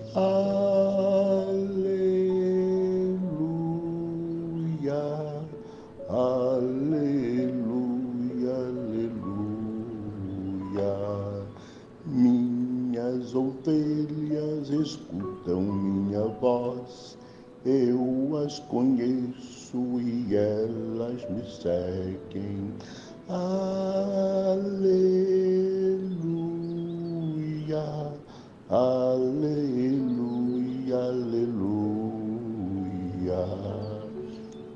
Aleluia, aleluia, aleluia. Minhas ovelhas escutam minha voz, eu as conheço e elas me seguem. Aleluia, aleluia, aleluia.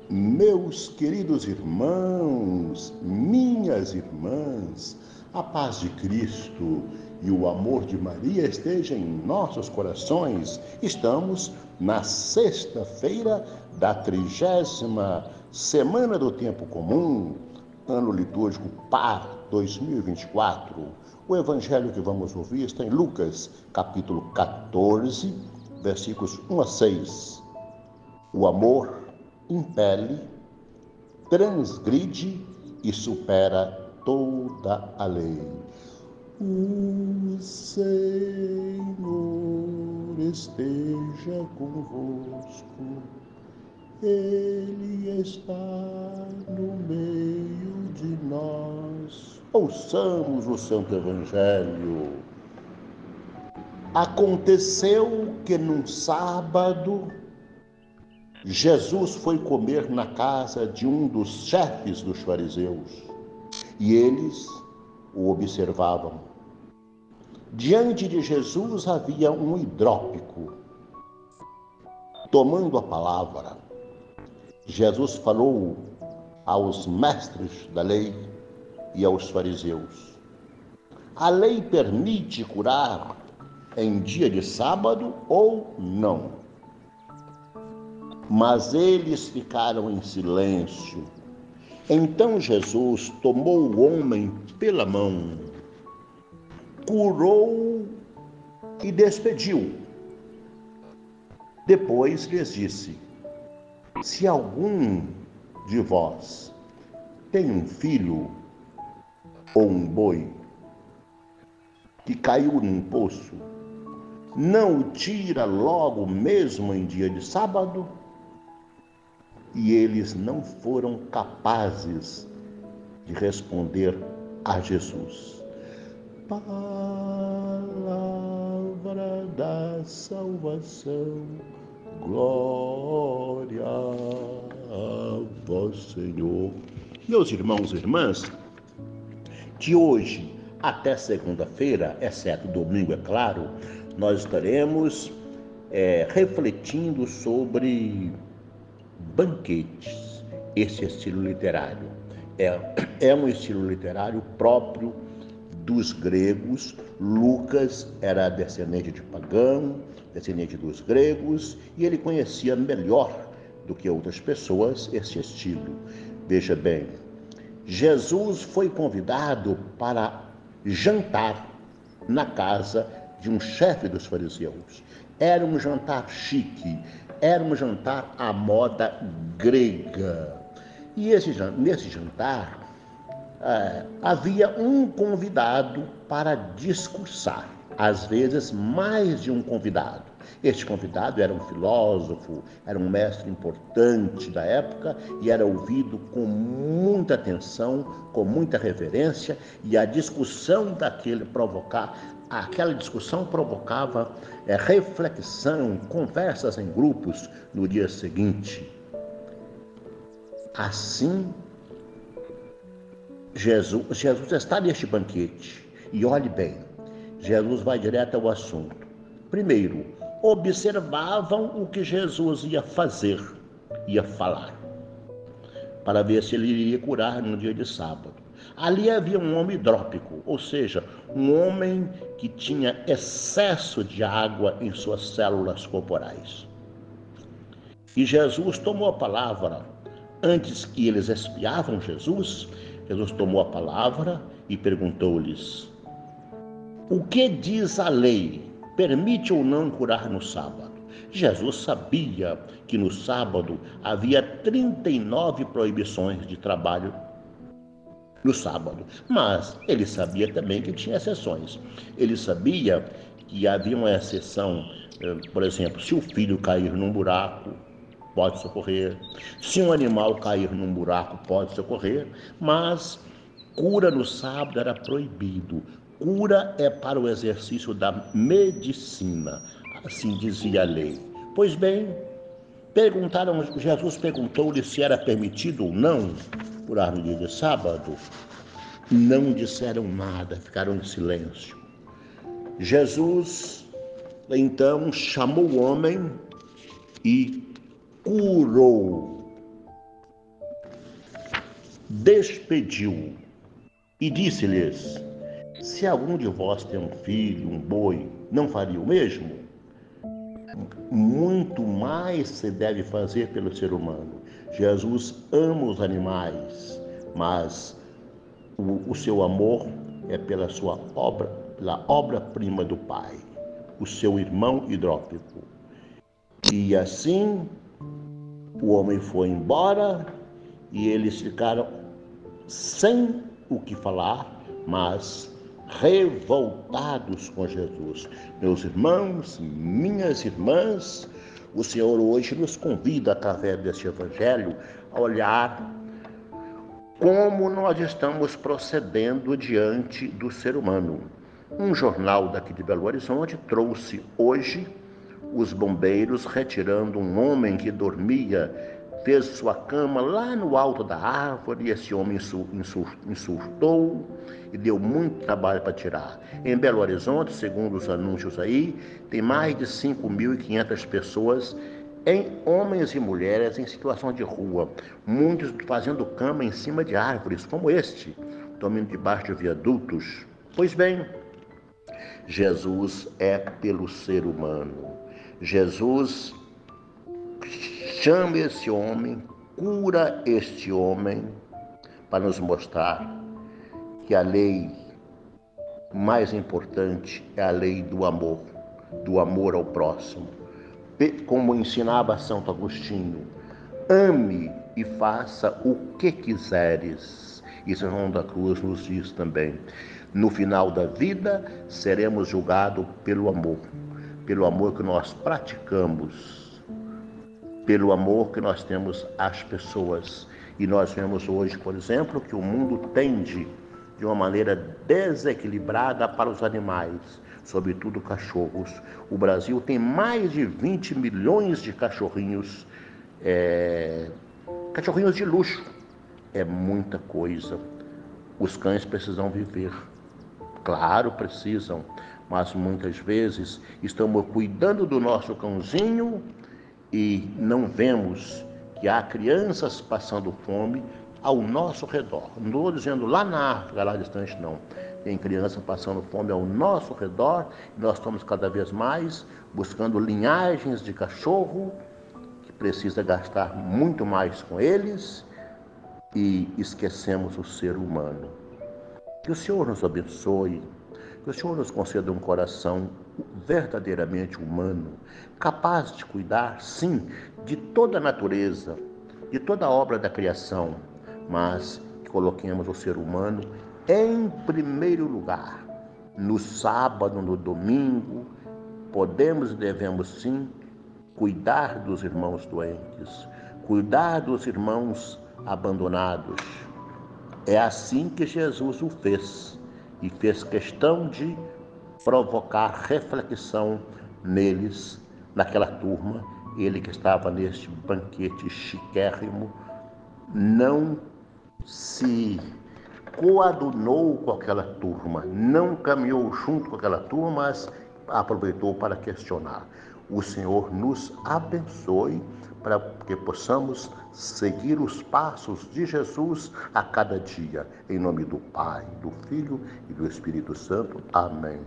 Meus queridos irmãos, minhas irmãs, a paz de Cristo e o amor de Maria estejam em nossos corações. Estamos na sexta-feira da 30ª Semana do Tempo Comum, ano litúrgico Par 2024. O evangelho que vamos ouvir está em Lucas, capítulo 14, versículos 1 a 6. O amor impele, transgride e supera toda a lei. O Senhor esteja convosco, Ele está no meio de nós. Ouçamos o Santo Evangelho. Aconteceu que num sábado, Jesus foi comer na casa de um dos chefes dos fariseus e eles o observavam. Diante de Jesus havia um hidrópico. Tomando a palavra, Jesus falou aos mestres da lei e aos fariseus: a lei permite curar em dia de sábado ou não? Mas eles ficaram em silêncio. Então Jesus tomou o homem pela mão, curou e despediu. Depois lhes disse: se algum de vós tem um filho ou um boi que caiu num poço, não o tira logo mesmo em dia de sábado? E eles não foram capazes de responder a Jesus. Palavra da salvação, glória a vós, Senhor. Meus irmãos e irmãs, de hoje até segunda-feira, exceto domingo, é claro, nós estaremos refletindo sobre banquetes, esse estilo literário. É um estilo literário próprio dos gregos. Lucas era descendente de pagão, descendente dos gregos, e ele conhecia melhor do que outras pessoas esse estilo. Veja bem, Jesus foi convidado para jantar na casa de um chefe dos fariseus. Era um jantar chique, era um jantar à moda grega. E nesse jantar havia um convidado para discursar, às vezes mais de um convidado. Este convidado era um filósofo, era um mestre importante da época e era ouvido com muita atenção, com muita reverência, e a discussão aquela discussão provocava reflexão, conversas em grupos no dia seguinte. Assim, Jesus está neste banquete e olhe bem, Jesus vai direto ao assunto. Primeiro, observavam o que Jesus ia fazer, ia falar, para ver se ele iria curar no dia de sábado. Ali havia um homem hidrópico, ou seja, um homem que tinha excesso de água em suas células corporais. E Jesus tomou a palavra. Antes que eles espiavam Jesus tomou a palavra e perguntou-lhes: o que diz a lei? Permite ou não curar no sábado? Jesus sabia que no sábado havia 39 proibições de trabalho no sábado, mas ele sabia também que tinha exceções. Ele sabia que havia uma exceção, por exemplo, se o filho cair num buraco, pode socorrer. Se um animal cair num buraco, pode socorrer, mas cura no sábado era proibido. Cura é para o exercício da medicina, assim dizia a lei. Pois bem, Jesus perguntou-lhe se era permitido ou não curar no dia de sábado. Não disseram nada, ficaram em silêncio. Jesus, então, chamou o homem e curou, despediu e disse-lhes: se algum de vós tem um filho, um boi, não faria o mesmo? Muito mais se deve fazer pelo ser humano. Jesus ama os animais, mas o seu amor é pela sua obra, pela obra-prima do Pai, o seu irmão hidrópico. E assim o homem foi embora e eles ficaram sem o que falar, mas revoltados com Jesus. Meus irmãos, minhas irmãs, o Senhor hoje nos convida, através deste Evangelho, a olhar como nós estamos procedendo diante do ser humano. Um jornal daqui de Belo Horizonte trouxe hoje os bombeiros retirando um homem que dormia, fez sua cama lá no alto da árvore, e esse homem insultou e deu muito trabalho para tirar. Em Belo Horizonte, segundo os anúncios aí, tem mais de 5.500 pessoas, homens e mulheres, em situação de rua, muitos fazendo cama em cima de árvores, como este, dormindo debaixo de viadutos. Pois bem, Jesus é pelo ser humano. Jesus chama esse homem, cura este homem, para nos mostrar que a lei mais importante é a lei do amor ao próximo. Como ensinava Santo Agostinho, ame e faça o que quiseres. E São João da Cruz nos diz também, no final da vida seremos julgados pelo amor que nós praticamos, pelo amor que nós temos às pessoas. E nós vemos hoje, por exemplo, que o mundo tende de uma maneira desequilibrada para os animais, sobretudo cachorros. O Brasil tem mais de 20 milhões de cachorrinhos, cachorrinhos de luxo. É muita coisa. Os cães precisam viver. Claro, precisam, mas muitas vezes estamos cuidando do nosso cãozinho e não vemos que há crianças passando fome ao nosso redor. Não estou dizendo lá na África, lá distante, não. Tem crianças passando fome ao nosso redor e nós estamos cada vez mais buscando linhagens de cachorro, que precisa gastar muito mais com eles, e esquecemos o ser humano. Que o Senhor nos abençoe, que o Senhor nos conceda um coração verdadeiramente humano, capaz de cuidar, sim, de toda a natureza, de toda a obra da criação, mas que coloquemos o ser humano em primeiro lugar. No sábado, no domingo, podemos e devemos, sim, cuidar dos irmãos doentes, cuidar dos irmãos abandonados. É assim que Jesus o fez, e fez questão de provocar reflexão neles, naquela turma. Ele que estava neste banquete chiquérrimo, não se coadunou com aquela turma, não caminhou junto com aquela turma, mas aproveitou para questionar. O Senhor nos abençoe para que possamos seguir os passos de Jesus a cada dia. Em nome do Pai, do Filho e do Espírito Santo. Amém.